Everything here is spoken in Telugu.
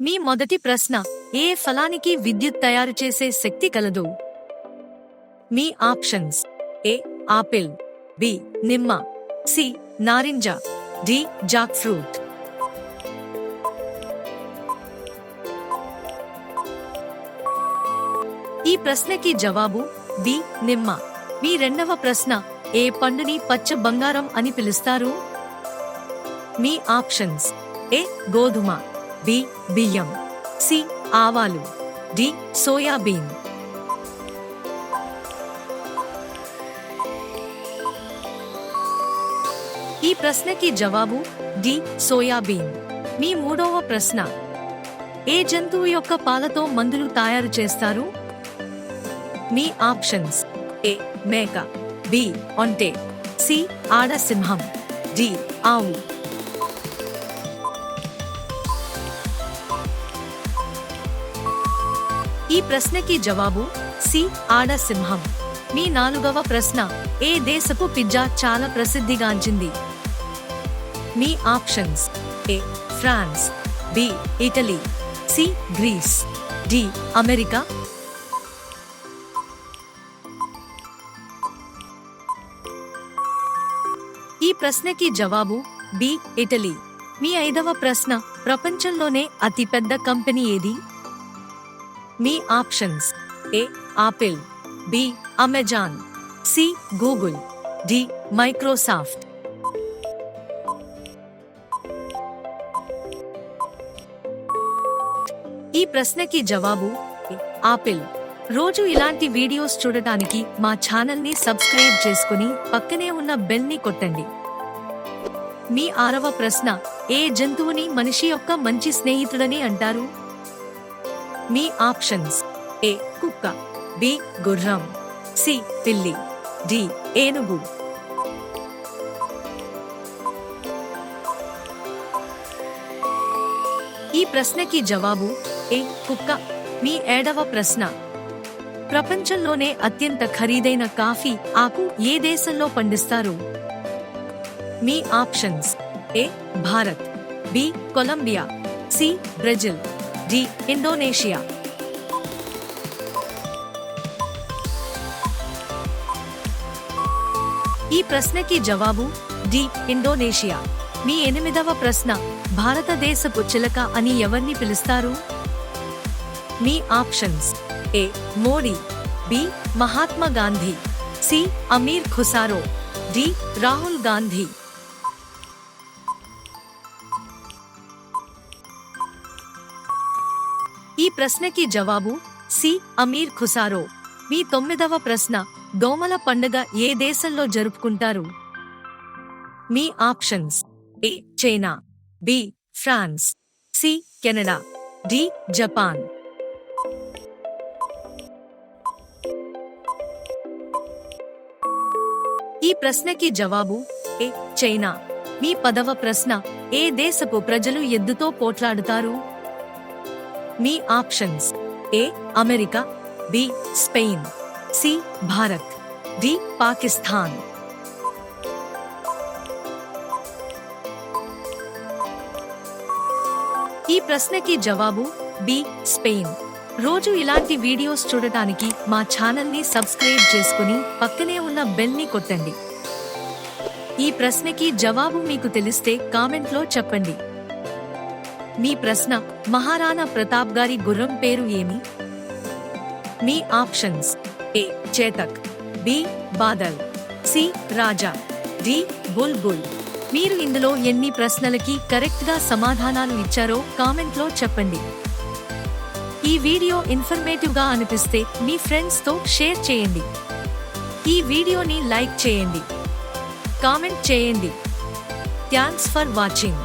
మీ మొదటి ప్రశ్న, ఏ ఫలానికి విద్యుత్ తయారు చేసే శక్తి కలదు? మీ ఆప్షన్స్: ఏ ఆపిల్, బి నిమ్మ, సి నారింజ, డి జాక్ ఫ్రూట్. ఈ ప్రశ్నకి జవాబు బి నిమ్మ. మీ రెండవ ప్రశ్న, ఏ పండుని పచ్చ బంగారం అని పిలుస్తారు? మీ ఆప్షన్స్: ఏ గోధుమ, బి బియ్యం, సి ఆవాలు, డి సోయాబీన్. ఈ ప్రశ్నకి జవాబు డి సోయాబీన్. మీ మూడవ ప్రశ్న, ఏ జంతువు యొక్క పాలతో మందులు తయారు చేస్తారు? మీ ఆప్షన్స్: ఏ మేక, బి ఒంటె, సి ఆడ సింహం, డి ఆవు. ఈ ప్రశ్నకి జవాబు సి ఆడ సింహం. మీ నాలుగవ ప్రశ్న, ఏ దేశపు పిజ్జా చాలా ప్రసిద్ధిగాంచింది? మీ options: A France, B Italy, C Greece, D America. ఈ ప్రశ్నకి జవాబు బి ఇటలీ. మీ ఐదవ ప్రశ్న, ప్రపంచంలోనే అతిపెద్ద కంపెనీ ఏది? మీ options: A Apple, B Amazon, C Google, D Microsoft. ఈ ప్రశ్నకి జవాబు ఆపిల్. రోజు ఇలాంటి వీడియోస్ చూడటానికి మా ఛానల్ని సబ్స్క్రైబ్ చేసుకుని పక్కనే ఉన్న బెల్ ని కొట్టండి. మీ ఆరవ ప్రశ్న, ఏ జంతువుని మనిషి యొక్క మంచి స్నేహితుడని అంటారు? మీ ఆప్షన్స్: ఏ కుక్క, బి గుర్రం, సి పిల్లి, డి ఏనుగు. ఈ ప్రశ్నకి జవాబు ఏ కుక్క. మీ ఏడవ ప్రశ్న, ప్రపంచంలోనే అత్యంత ఖరీదైన కాఫీ ఆకు ఏ దేశంలో పండిస్తారు? మీ options: A Bharat, B Colombia, C Brazil, D Indonesia. ఈ ప్రశ్నకి జవాబు డి ఇండోనేషియా. మీ ఎనిమిదవ ప్రశ్న, భారతదేశపు చిలక అని ఎవరిని పిలుస్తారు? మీ options: A Modi, B Mahatma Gandhi, C Amir Khusro, D Rahul Gandhi. ఈ ప్రశ్నకి జవాబు సి అమీర్ ఖుసారో. మీ తొమ్మిదవ ప్రశ్న, దోమల పండుగ ఏ దేశంలో జరుపుకుంటారు? మీ options: A China, B France, C Canada, D Japan. ఈ ప్రశ్నకి జవాబు ఏ చైనా. మీ 10వ ప్రశ్న, ఏ దేశపు ప్రజలు ఎద్దుతో పోట్లాడుతారు? మీ options: A America, B Spain, C Bharat, D Pakistan. ఈ ప్రశ్నకి జవాబు బి స్పెయిన్. రోజు ఇలాంటి వీడియోస్ చూడటానికి మా ఛానల్ని సబ్స్క్రైబ్ చేసుకుని పక్కనే ఉన్న బెల్ ని కొట్టండి. ఈ ప్రశ్నకి జవాబు మీకు తెలిస్తే కామెంట్లో చెప్పండి. మీ ప్రశ్న, మహారాణా ప్రతాప్ గారి గుర్రం పేరు ఏమి? మీ ఆప్షన్స్: ఏ చేతక్, బి బాదల్, సి రాజా, డి బుల్బుల్. మీరు ఇందులో ఎన్ని ప్రశ్నలకి కరెక్ట్ గా సమాధానాలు ఇచ్చారో కామెంట్లో చెప్పండి. ఈ వీడియో ఇన్ఫర్మేటివ్ గా అనిపిస్తే మీ ఫ్రెండ్స్ తో షేర్ చేయండి. ఈ వీడియోని లైక్ చేయండి, కామెంట్ చేయండి. Thanks for watching.